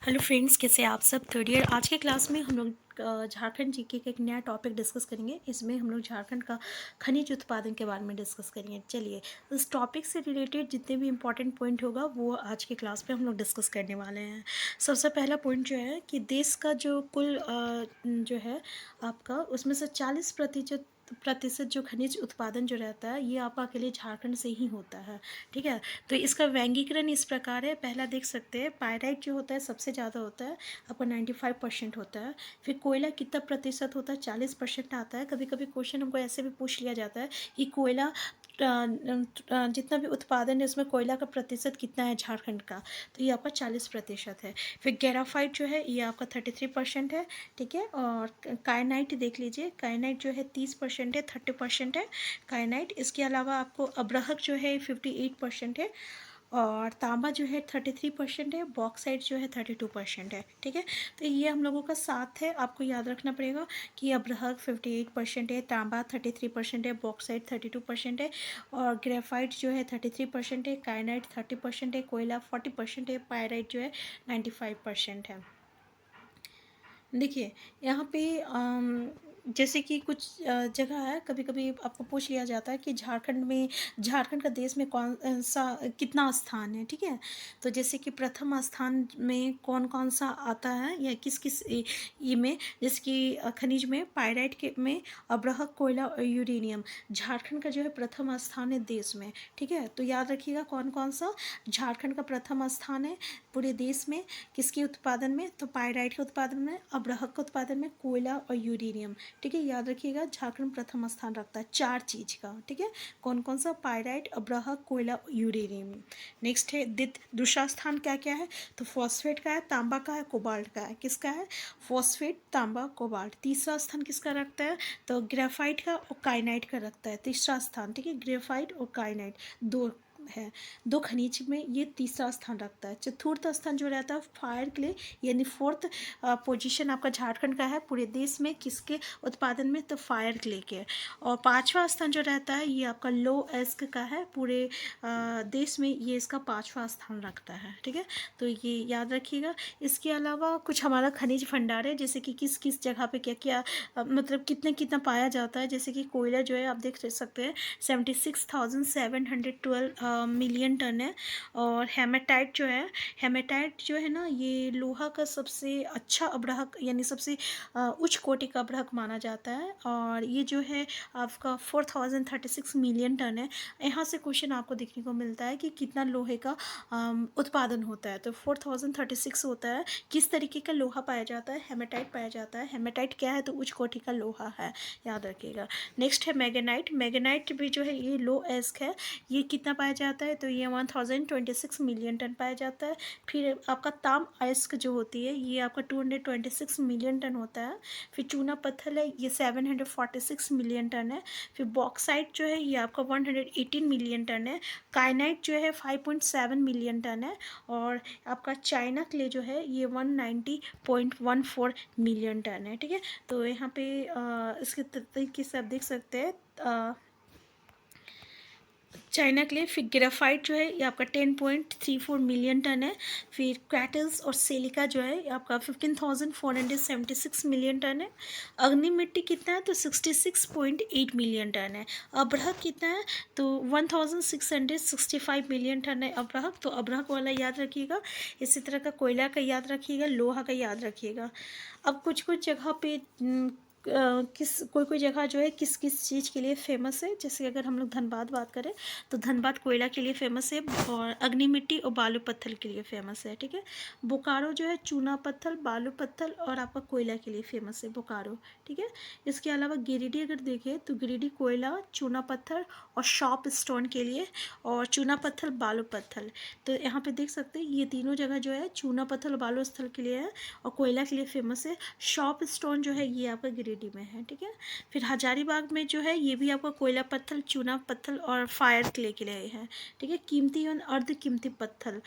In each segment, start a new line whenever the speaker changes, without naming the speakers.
Hello friends, कैसे आप सब। थर्ड ईयर आज के क्लास में हम लोग झारखंड जीके का एक नया टॉपिक डिस्कस करेंगे। इसमें हम लोग झारखंड का खनिज उत्पादन के बारे में डिस्कस करेंगे। चलिए, इस टॉपिक से रिलेटेड जितने भी इंपॉर्टेंट पॉइंट होगा वो आज के क्लास में हम लोग डिस्कस करने वाले हैं। सबसे पहला पॉइंट जो है कि देश का जो कुल जो है आपका, उसमें से 40% जो खनिज उत्पादन जो रहता है ये आपका अकेले झारखंड से ही होता है। ठीक है, तो इसका व्यंगीकरण इस प्रकार है। पहला देख सकते हैं, पायराइट जो होता है सबसे ज़्यादा होता है, आपका 95% होता है। फिर कोयला कितना प्रतिशत होता है, 40% आता है। कभी कभी क्वेश्चन हमको ऐसे भी पूछ लिया जाता है कि कोयला जितना भी उत्पादन है उसमें कोयला का प्रतिशत कितना है झारखंड का, तो ये आपका 40% है। फिर ग्रेफाइट जो है ये आपका 33% है। ठीक है, और कायनाइट देख लीजिए, कायनाइट जो है 30% है, 30% है कायनाइट। इसके अलावा आपको अब्रहक जो है 58% है, और तांबा जो है 33% है, बॉक्साइट जो है 32% है। ठीक है, तो ये हम लोगों का साथ है, आपको याद रखना पड़ेगा कि अब्रहक 58% है, तांबा 33% है, बॉक्साइट 32% है, और ग्रेफाइट जो है 33% है, कायनाइट 30% है, कोयला 40% है, पायराइट जो है 95% है। देखिए, यहाँ पे जैसे कि कुछ जगह है, कभी कभी आपको पूछ लिया जाता है कि झारखंड का देश में कौन सा कितना स्थान है। ठीक है, तो जैसे कि प्रथम स्थान में कौन कौन सा आता है या किस किस ये में, जैसे कि खनिज में पायराइट के में अब्रहक, कोयला और यूरेनियम। झारखंड का जो है प्रथम स्थान है देश में। ठीक है, तो याद रखिएगा कौन कौन सा झारखंड का प्रथम स्थान है पूरे देश में। किसके उत्पादन में, तो पायराइट के उत्पादन में, अब्रहक के उत्पादन में, कोयला और यूरेनियम। ठीक है, याद रखिएगा झारखंड प्रथम स्थान रखता है 4 चीज का। ठीक है, कौन कौन सा, पायराइट, अब्रहक, कोयला, यूरेनियम। नेक्स्ट है दूसरा स्थान क्या क्या है, तो फॉस्फेट का है, तांबा का है, कोबाल्ट का है। किसका है, फॉस्फेट, तांबा, कोबाल्ट। तीसरा स्थान किसका रखता है, तो ग्रेफाइट का और काइनाइट का रखता है तीसरा स्थान। ठीक है, ग्रेफाइट और काइनाइट दो है, दो खनिज में ये तीसरा स्थान रखता है। चतुर्थ स्थान जो रहता है फायर क्ले, यानी फोर्थ पोजीशन आपका झारखंड का है पूरे देश में किसके उत्पादन में, तो फायर क्ले के। और पांचवा स्थान जो रहता है ये आपका लो एस्क का है, पूरे देश में ये इसका पांचवा स्थान रखता है। ठीक है, तो ये याद रखिएगा। इसके अलावा कुछ हमारा खनिज भंडार है, जैसे कि किस किस जगह पे क्या क्या मतलब कितना पाया जाता है। जैसे कि कोयला जो है आप देख सकते हैं 76,712 मिलियन टन है। और हेमेटाइट जो है, हेमेटाइट जो है ना, ये लोहा का सबसे अच्छा अब्रहक यानी सबसे उच्च कोटि का अब्रहक माना जाता है। और ये जो है आपका 4036 मिलियन टन है। यहाँ से क्वेश्चन आपको देखने को मिलता है कि कितना लोहे का उत्पादन होता है, तो 4036 होता है। किस तरीके का लोहा पाया जाता है, हेमेटाइट पाया जाता है। हेमेटाइट क्या है, तो उच्च कोटि का लोहा है, याद रखिएगा। नेक्स्ट है मैग्नेटाइट, मैग्नेटाइट भी जो है ये लो एस्क है। ये कितना पाया जाता है, तो ये 1026 मिलियन टन पाया जाता है। फिर आपका ताम अयस्क जो होती है ये आपका 226 मिलियन टन होता है। फिर चूना पत्थर है ये 746 मिलियन टन है। फिर बॉक्साइट जो है ये आपका 118 मिलियन टन है। काइनाइट जो है 5.7 मिलियन टन है। और आपका चाइना क्ले जो है ये 190.14 मिलियन टन है। ठीक है, तो यहाँ पे इसके तरीके से आप देख सकते हैं चाइना के लिए। फिर ग्रेफाइट जो है ये आपका 10.34 मिलियन टन है। फिर क्वाटल्स और सिलिका जो है ये आपका 15,476 मिलियन टन है। अग्नि मिट्टी कितना है, तो 66.8 मिलियन टन है। अब्रहक कितना है, तो 1665 मिलियन टन है अब्रहक। तो अब्रहक वाला याद रखिएगा। इसी तरह का कोयला का याद रखिएगा, लोहा का याद रखिएगा। अब कुछ कुछ जगह पे कोई जगह जो है किस किस चीज़ के लिए फेमस है। जैसे अगर हम लोग धनबाद बात करें तो धनबाद कोयला के लिए फेमस है, और अग्नि मिट्टी और बालू पत्थर के लिए फेमस है। ठीक है, बोकारो जो है चूना पत्थर, बालू पत्थर और आपका कोयला के लिए फेमस है बोकारो। ठीक है, इसके अलावा गिरिडीह अगर देखें तो गिरिडीह कोयला, चूना पत्थर और शॉप स्टोन के लिए, और चूना पत्थर, बालू पत्थर। तो यहाँ पे देख सकते हैं ये तीनों जगह जो है चूना पत्थर और बालू स्थल के लिए है, और कोयला के लिए फेमस है। शॉप स्टोन जो है ये आपका गिरिडीह में है। ठीक है, फिर हजारीबाग में जो है ये भी आपका कोयला पत्थर, चूना पत्थर और फायर क्ले के लिए है। ठीक है, कीमती और अर्ध कीमती पत्थर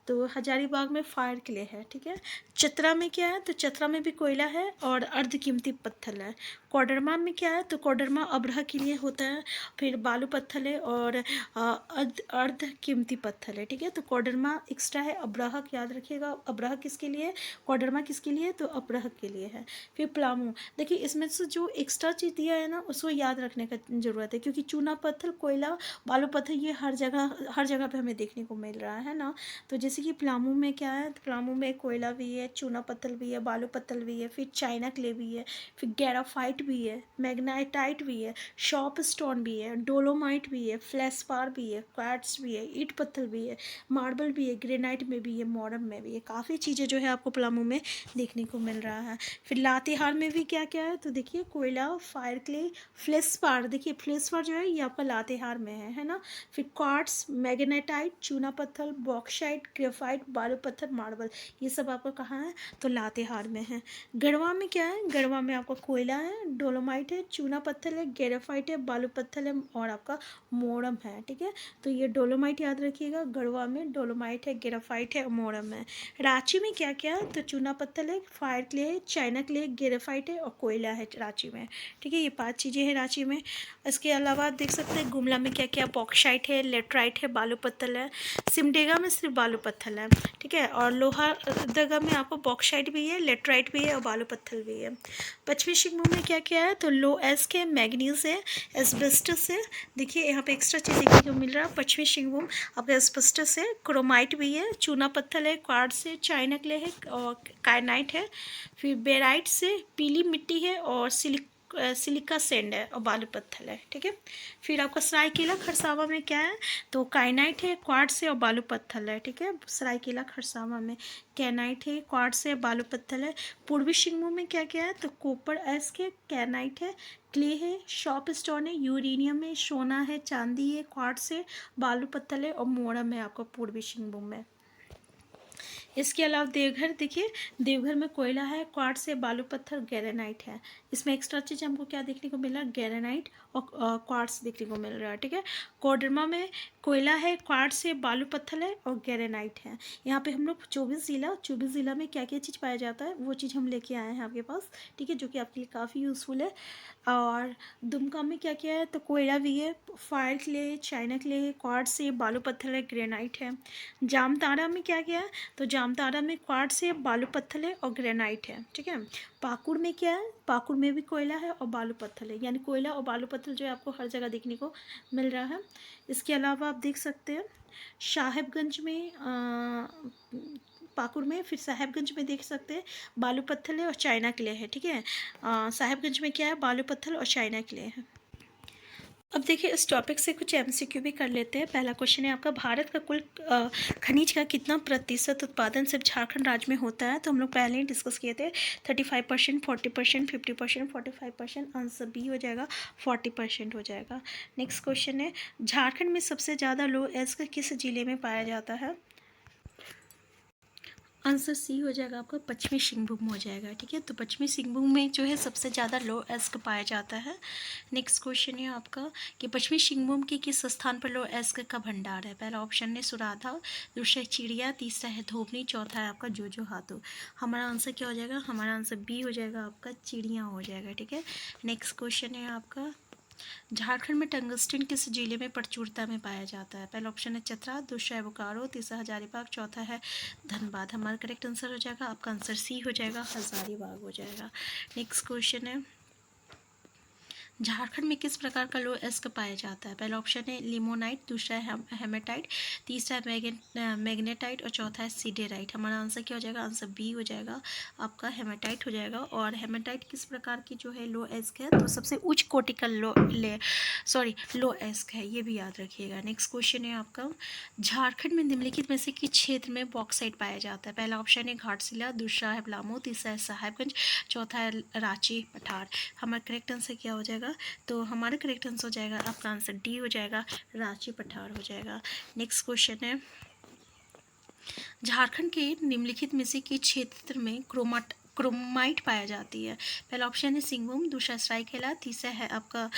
तो हजारीबाग में फायर क्ले है, ठीक है। चतरा में क्या है, तो चतरा में भी कोयला है और अर्धकीमती पत्थर है। कोडरमा में क्या है, तो कोडरमा अब्रह के लिए होता है, फिर बालू पत्थर है और अर्धकीमती पत्थर है, ठीक है। तो कोडरमा एक्स्ट्रा है, अब्रह याद रखिएगा, अब्रह किसके लिए, कोडरमा किसके लिए, तो अब्रह के लिए है। फिर प्लामू, देखिए इसमें से जो एक्स्ट्रा चीज़ दिया है ना उसको याद रखने का ज़रूरत है, क्योंकि चूना पत्थर, कोयला, बालू पत्थर ये हर जगह पे हमें देखने को मिल रहा है ना। तो जैसे कि प्लामू में क्या है, तो प्लामू में कोयला भी है, चूना पत्थर भी है, बालू पत्थर भी है, फिर चाइना क्ले भी है, फिर ग्रेफाइट भी है, मैग्नेटाइट भी है, शॉप स्टोन भी है, डोलोमाइट भी है, फ्लेसपार भी है, क्वार्ट्स भी है, ईंट पत्थर भी है, मार्बल भी है, ग्रेनाइट में भी है, मोरम में भी है। काफ़ी चीज़ें जो है आपको प्लामू में देखने को मिल रहा है। फिर लातेहार में भी क्या क्या है, तो देखिए कोयला, फायर क्ले, फ्लेसपार, देखिए फ्लेसपार जो है ये आपका लातेहार में है ना। फिर क्वार्ट्स, मैग्नेटाइट, चूना पत्थर, बॉक्साइट, ग्रेफाइट, बालू पत्थर, मार्बल, ये सब आपका कहाँ है, तो लातेहार में है। गढ़वा में क्या है, गढ़वा में आपका कोयला है, डोलोमाइट है, चूना पत्थर है, ग्रेफाइट है, बालू पत्थर है और आपका मोरम है, ठीक है। तो ये डोलोमाइट याद रखिएगा, गढ़वा में डोलोमाइट है, ग्रेफाइट है और मोरम है। रांची में क्या क्या है, तो चूना पत्थर है, फायर क्ले है, चाइना क्ले, ग्रेफाइट है और कोयला है रांची में, ठीक है। ये 5 चीज़ें हैं रांची में। इसके अलावा आप देख सकते हैं गुमला में क्या क्या, बॉक्साइट है, लेटराइट है, बालू पत्थर है। सिमडेगा में सिर्फ बालू पत्थर है, ठीक है। और लोहारदगा में आपको बॉक्साइट भी है, लेटराइट भी है और बालू पत्थर भी है। पश्चिमी सिंहभूम में क्या क्या है, तो लो एस्क है, मैग्नीज है, एस्बेस्टस है। देखिए यहाँ पे एक्स्ट्रा चीज़ देखने को मिल रहा है, पश्चिमी सिंहभूम आपका एस्बेस्टस है, क्रोमाइट भी है, चूना पत्थर है, क्वार्ट्ज है, चाइना क्ले है और काइनाइट है। फिर बेराइट से पीली मिट्टी है और सिलिका सैंड है और बालू पत्थर है, ठीक है। फिर आपका सरायकेला खरसावा में क्या है, तो काइनाइट है, क्वार्ट्ज है और बालू पत्थर है, ठीक है। सरायकेला खरसावा में कैनाइट है, क्वार्ट्ज है, बालू पत्थर है। पूर्वी सिंहभूम में क्या क्या है, तो कॉपर एस्क है, कैनाइट है, क्ले है, शॉप स्टोन है, यूरेनियम है, सोना है, चांदी है, क्वार्ट्ज है, बालू पत्थर है और मोरम है आपका पूर्वी सिंहभूम में। इसके अलावा देवघर, देखिए देवघर में कोयला है, क्वार्ट्ज से बालू पत्थर, ग्रेनाइट है। इसमें एक्स्ट्रा चीज़ हमको क्या देखने को मिला, ग्रेनाइट और क्वार्ट्ज देखने को मिल रहा है, ठीक है। कोडरमा में कोयला है, क्वार्ट्ज से बालू पत्थर है और ग्रेनाइट है। यहाँ पे हम लोग 24 ज़िला में क्या क्या चीज़ पाया जाता है वो चीज़ हम लेके आए हैं आपके पास, ठीक है, जो कि आपके लिए काफ़ी यूज़फुल है। और दुमका में क्या क्या है, तो कोयला भी है, फायर क्ले, चाइना क्ले है, क्वार्ट्ज से बालू पत्थर है, ग्रेनाइट है। जामताड़ा में क्या क्या है, तो जामताड़ा में क्वार्ट्ज है, बालू पत्थर है और ग्रेनाइट है, ठीक है। पाकुड़ में क्या है, पाकुड़ में भी कोयला है और बालू पत्थर है, यानी कोयला और बालू पत्थर जो है आपको हर जगह देखने को मिल रहा है। इसके अलावा आप देख सकते हैं साहेबगंज में पाकुड़ में, फिर साहेबगंज में देख सकते हैं बालू पत्थर है और चाइना क्ले है, ठीक है। साहेबगंज में क्या है, बालू पत्थर और चाइना क्ले है। अब देखिए इस टॉपिक से कुछ एमसीक्यू भी कर लेते हैं। पहला क्वेश्चन है आपका, भारत का कुल खनिज का कितना प्रतिशत उत्पादन सिर्फ झारखंड राज्य में होता है, तो हम लोग पहले ही डिस्कस किए थे 35%, 40%, 50%, 45%। आंसर बी हो जाएगा, 40% हो जाएगा। नेक्स्ट क्वेश्चन है, झारखंड में सबसे ज़्यादा लो एस्क किस जिले में पाया जाता है, आंसर सी हो जाएगा आपका, पश्चिमी सिंहभूम हो जाएगा, ठीक है। तो पश्चिमी सिंहभूम में जो है सबसे ज़्यादा लो एस्क पाया जाता है। नेक्स्ट क्वेश्चन है आपका कि पश्चिमी सिंहभूम के किस स्थान पर लो एस्क का भंडार है, पहला ऑप्शन है सुराधा, दूसरा है चिड़िया, तीसरा है धोबनी, चौथा है आपका जोजो हाथू। हमारा आंसर क्या हो जाएगा, हमारा आंसर बी हो जाएगा आपका, चिड़िया हो जाएगा, ठीक है। नेक्स्ट क्वेश्चन है आपका, झारखंड में टंगस्टन किस जिले में प्रचुरता में पाया जाता है, पहला ऑप्शन है चतरा, दूसरा है बोकारो, तीसरा हजारीबाग, चौथा है धनबाद। हमारा करेक्ट आंसर हो जाएगा आपका, आंसर सी हो जाएगा, हजारीबाग हो जाएगा। नेक्स्ट क्वेश्चन है, झारखंड में किस प्रकार का लो एस्क पाया जाता है, पहला ऑप्शन है लिमोनाइट, दूसरा है हेमेटाइट, तीसरा है मैग्नेटाइट और चौथा है सीडेराइट। हमारा आंसर क्या हो जाएगा, आंसर बी हो जाएगा आपका, हेमेटाइट हो जाएगा। और हेमेटाइट किस प्रकार की जो है लो एस्क है, तो सबसे उच्च कोटि का लो एस्क है, ये भी याद रखिएगा। नेक्स्ट क्वेश्चन है आपका, झारखंड में निम्नलिखित में से किस क्षेत्र में बॉक्साइट पाया जाता है, पहला ऑप्शन है घाटशिला, दूसरा है पलामू, तीसरा है साहेबगंज, चौथा है रांची पठार। हमारा करेक्ट आंसर क्या हो जाएगा, तो हमारा करेक्ट आंसर हो जाएगा आपका, आंसर डी हो जाएगा, रांची पठार हो जाएगा। नेक्स्ट क्वेश्चन है, झारखंड के निम्नलिखित में से किस क्षेत्र में क्रोमाइट पाया जाती है? पहला ऑप्शन है सिंगभूम, दूसरा सरायकेला, तीसरा है आपका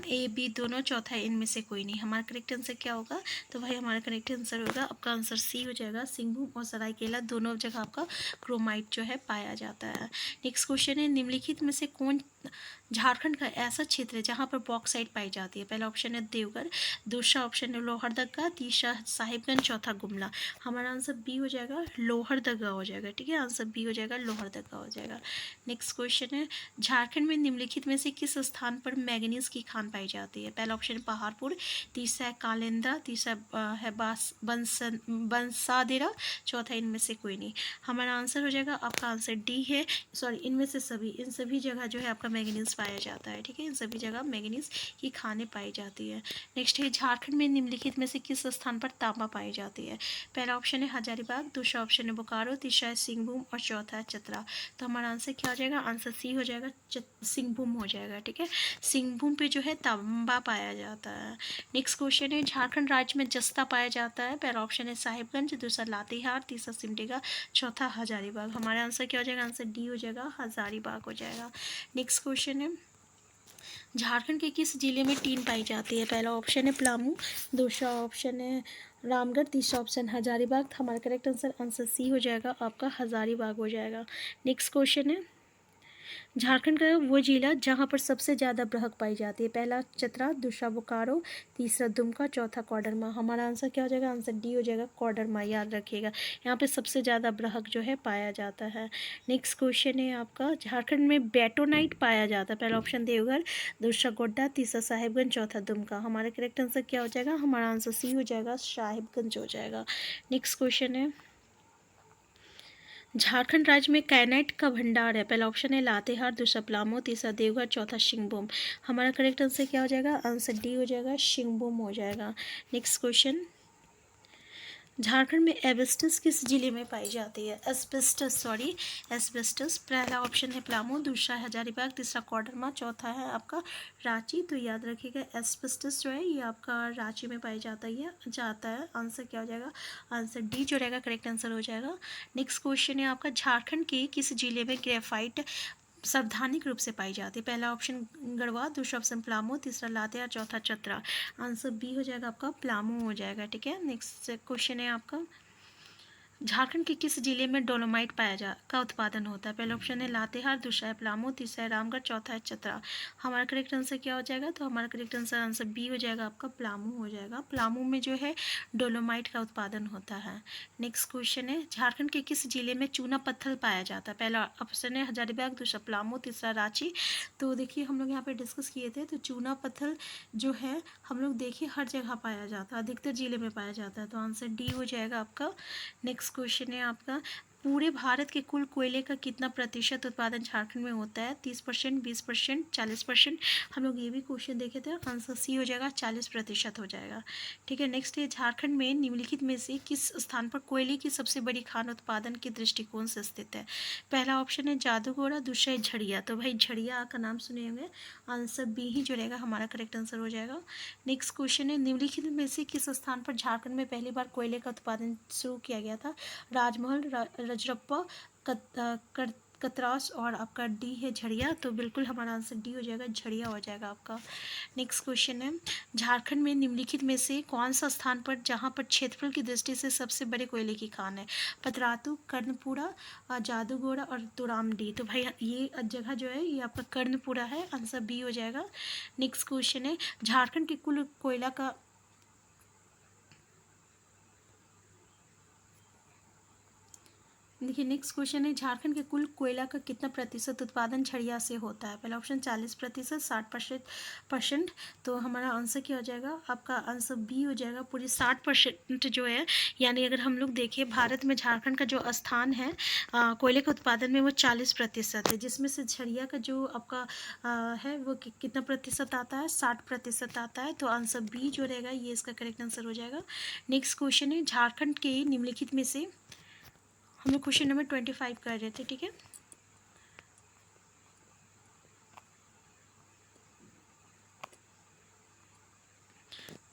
ए बी दोनों, चौथा है इनमें से कोई नहीं। हमारा करेक्ट आंसर क्या होगा? तो भाई हमारा करेक्ट आंसर होगा, आपका आंसर सी हो जाएगा। सिंगभूम और सरायकेला दोनों जगह आपका क्रोमाइट जो है पाया जाता है। नेक्स्ट क्वेश्चन है, निम्नलिखित में से कौन झारखंड का ऐसा क्षेत्र है जहाँ पर बॉक्साइट पाई जाती है? पहला ऑप्शन है देवघर, दूसरा ऑप्शन है लोहरदगा, तीसरा साहिबगंज, चौथा गुमला। हमारा आंसर बी हो जाएगा, लोहरदगा हो जाएगा। ठीक है, आंसर बी हो जाएगा, लोहरदगा हो जाएगा। नेक्स्ट क्वेश्चन है, झारखंड में निम्नलिखित में से किस स्थान पर मैंगनीज की खान पाई जाती है? पहला ऑप्शन है पहाड़पुर, तीसरा है कालेंद्रा, तीसरा है बंसादेरा, चौथा इनमें से कोई नहीं। हमारा आंसर हो जाएगा, आपका आंसर डी है, सॉरी इनमें से सभी, इन सभी जगह जो है आपका मैंगनीज पाया जाता है। ठीक है, इन सभी जगह मैंगनीज की खानें पाई जाती है। नेक्स्ट है, झारखंड में निम्नलिखित में से किस स्थान पर तांबा पाई जाती है? पहला ऑप्शन है हजारीबाग, दूसरा ऑप्शन है बोकारो, तीसरा है सिंहभूम और चौथा है चतरा। तो हमारा आंसर क्या हो जाएगा? आंसर सी हो जाएगा, सिंहभूम हो जाएगा। ठीक है, सिंहभूम पे जो है तांबा पाया जाता है। नेक्स्ट क्वेश्चन है, झारखंड राज्य में जस्ता पाया जाता है? पहला ऑप्शन है साहिबगंज, दूसरा लातेहार, तीसरा सिमडेगा, चौथा हजारीबाग। हमारा आंसर क्या हो जाएगा? आंसर डी हो जाएगा, हजारीबाग हो जाएगा। नेक्स्ट क्वेश्चन है, झारखंड के किस जिले में टीन पाई जाती है? पहला ऑप्शन है पलामू, दूसरा ऑप्शन है रामगढ़, तीसरा ऑप्शन हजारीबाग। हमारा करेक्ट आंसर आंसर सी हो जाएगा, आपका हजारीबाग हो जाएगा। नेक्स्ट क्वेश्चन है, झारखंड का वो जिला जहाँ पर सबसे ज़्यादा बृहक पाई जाती है? पहला चतरा, दूसरा बोकारो, तीसरा दुमका, चौथा कोडरमा। हमारा आंसर क्या हो जाएगा? आंसर डी हो जाएगा, कोडरमा। याद रखिएगा, यहाँ पे सबसे ज़्यादा बृहक जो है पाया जाता है। नेक्स्ट क्वेश्चन है आपका, झारखंड में बेटोनाइट पाया जाता है? पहला ऑप्शन देवघर, दूसरा गोड्डा, तीसरा साहिबगंज, चौथा दुमका। हमारा करेक्ट आंसर क्या हो जाएगा? हमारा आंसर सी हो जाएगा, साहिबगंज हो जाएगा। नेक्स्ट क्वेश्चन है, झारखंड राज्य में कैनाइट का भंडार है? पहला ऑप्शन है लातेहार, दूसरा पलामू, तीसरा देवघर, चौथा सिंहभूम। हमारा करेक्ट आंसर क्या हो जाएगा? आंसर डी हो जाएगा, सिंहभूम हो जाएगा। नेक्स्ट क्वेश्चन, झारखंड में एस्बेस्टस किस जिले में पाई जाती है? एस्बेस्टस। पहला ऑप्शन है पलामू, दूसरा है हजारीबाग, तीसरा कोडरमा, चौथा है आपका रांची। तो याद रखिएगा, एस्बेस्टस जो है ये आपका रांची में पाई जाता है। आंसर क्या हो जाएगा? आंसर डी जो रहेगा करेक्ट आंसर हो जाएगा। नेक्स्ट क्वेश्चन है आपका, झारखंड के किस जिले में ग्रेफाइट सावधानिक रूप से पाई जाती है? पहला ऑप्शन गढ़वा, दूसरा ऑप्शन पलामू, तीसरा लातेहार, चौथा चतरा। आंसर बी हो जाएगा, आपका पलामू हो जाएगा। ठीक है, नेक्स्ट क्वेश्चन है आपका, झारखंड के किस जिले में डोलोमाइट का उत्पादन होता है? पहला ऑप्शन है लातेहार, दूसरा है पलामू, तीसरा है रामगढ़, चौथा है चतरा। हमारा करेक्ट आंसर क्या हो जाएगा? तो हमारा करेक्ट आंसर बी हो जाएगा, आपका पलामू हो जाएगा। पलामू में जो है डोलोमाइट का उत्पादन होता है। नेक्स्ट क्वेश्चन है, झारखंड के किस जिले में चूना पत्थर पाया जाता है? पहला ऑप्शन है हजारीबाग, दूसरा पलामू, तीसरा रांची। तो देखिए हम लोग यहाँ पे डिस्कस किए थे, तो चूना पत्थर जो है हम लोग देखिए हर जगह पाया जाता है, अधिकतर जिले में पाया जाता है। तो आंसर डी हो जाएगा आपका। नेक्स्ट क्वेश्चन है आपका, पूरे भारत के कुल कोयले का कितना प्रतिशत उत्पादन झारखंड में होता है? 30%, 20%, 40%। हम लोग ये भी क्वेश्चन देखे थे, आंसर सी हो जाएगा, 40% हो जाएगा। ठीक है, नेक्स्ट है, झारखंड में निम्नलिखित में से किस स्थान पर कोयले की सबसे बड़ी खान उत्पादन के दृष्टिकोण से स्थित है? पहला ऑप्शन है जादूगोड़ा, दूसरा है झड़िया। तो भाई झड़िया का नाम सुने होंगे, आंसर बी ही जो रहेगा हमारा करेक्ट आंसर हो जाएगा। नेक्स्ट क्वेश्चन है, निम्नलिखित में से किस स्थान पर झारखंड में पहली बार कोयले का उत्पादन शुरू किया गया था? राजमहल, रजरप्पा, कतरास और आपका डी है झड़िया। तो बिल्कुल हमारा आंसर डी हो जाएगा, झड़िया हो जाएगा आपका। नेक्स्ट क्वेश्चन है, झारखंड में निम्नलिखित में से कौन सा स्थान पर जहां पर क्षेत्रफल की दृष्टि से सबसे बड़े कोयले की खान है? पतरातू, कर्णपुरा, जादूगोड़ा और तुरामडी। तो भाई ये जगह जो है ये आपका कर्णपुरा है, आंसर बी हो जाएगा। नेक्स्ट क्वेश्चन है, झारखंड के कुल कोयला का देखिए नेक्स्ट क्वेश्चन है, झारखंड के कुल कोयला का कितना प्रतिशत उत्पादन झड़िया से होता है? पहला ऑप्शन 40%, 60%। तो हमारा आंसर क्या हो जाएगा? आपका आंसर बी हो जाएगा, पूरी 60% जो है। यानी अगर हम लोग देखें भारत में झारखंड का जो स्थान है कोयले के उत्पादन में, वो 40% है, जिसमें से झड़िया का जो आपका है वो कितना प्रतिशत आता है? 60% आता है। तो आंसर बी जो रहेगा ये इसका करेक्ट आंसर हो जाएगा। नेक्स्ट क्वेश्चन है, झारखंड के निम्नलिखित में से, हम लोग क्वेश्चन नंबर 25 कर रहे थे। ठीक है,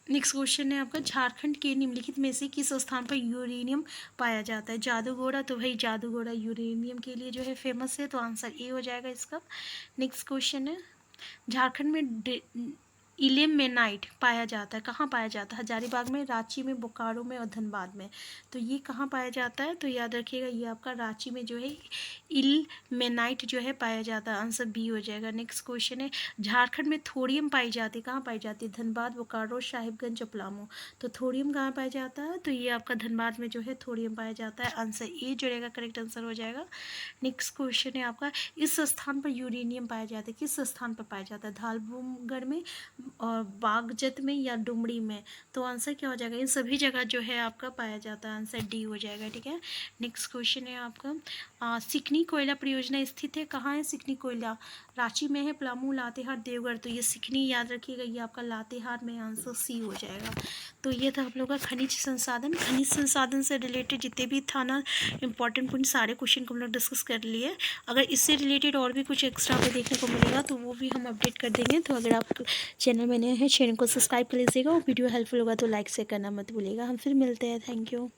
नेक्स्ट क्वेश्चन है आपका, झारखंड के निम्नलिखित में से किस स्थान पर यूरेनियम पाया जाता है? जादूगोड़ा, तो भाई जादूगोड़ा यूरेनियम के लिए जो है फेमस है, तो आंसर ए हो जाएगा इसका। नेक्स्ट क्वेश्चन है, झारखंड में इल्मेनाइट पाया जाता है, कहाँ पाया जाता है? हजारीबाग में, रांची में, बोकारो में और धनबाद में। तो ये कहाँ पाया जाता है? तो याद रखिएगा ये आपका रांची में जो है इल्मेनाइट जो है पाया जाता है, आंसर बी हो जाएगा। नेक्स्ट क्वेश्चन है, झारखंड में थोरियम पाई जाती है, कहाँ पाई जाती है? धनबाद, बोकारो, साहिबगंज और पलामू। तो थोरियम कहाँ पाया जाता है? तो ये आपका धनबाद में जो है थोरियम पाया जाता है, आंसर ए जो रहेगा करेक्ट आंसर हो जाएगा। नेक्स्ट क्वेश्चन है आपका, इस स्थान पर यूरेनियम पाया जाता है, किस स्थान पर पाया जाता है? धालबूमगढ़ में और बागजत में या डुमरी में। तो आंसर क्या हो जाएगा? इन सभी जगह जो है आपका पाया जाता है, आंसर डी हो जाएगा। ठीक है, नेक्स्ट क्वेश्चन है आपका, सिकनी कोयला परियोजना स्थित है, कहाँ है सिकनी कोयला? रांची में है, पलामू, लातेहार, देवगढ़। तो ये सिकनी याद रखिएगा, ये आपका लातेहार में, आंसर सी हो जाएगा। तो ये था हम लोग का खनिज संसाधन से रिलेटेड जितने भी था ना इंपॉर्टेंट पॉइंट, सारे क्वेश्चन को हम लोग डिस्कस कर लिए। अगर इससे रिलेटेड और भी कुछ एक्स्ट्रा हमें देखने को मिलेगा तो वो भी हम अपडेट कर देंगे। तो अगर आप चैनल में नए हैं, चैनल को सब्सक्राइब कर लीजिएगा और वीडियो हेल्पफुल होगा तो लाइक शेयर करना मत भूलिएगा। हम फिर मिलते हैं, थैंक यू।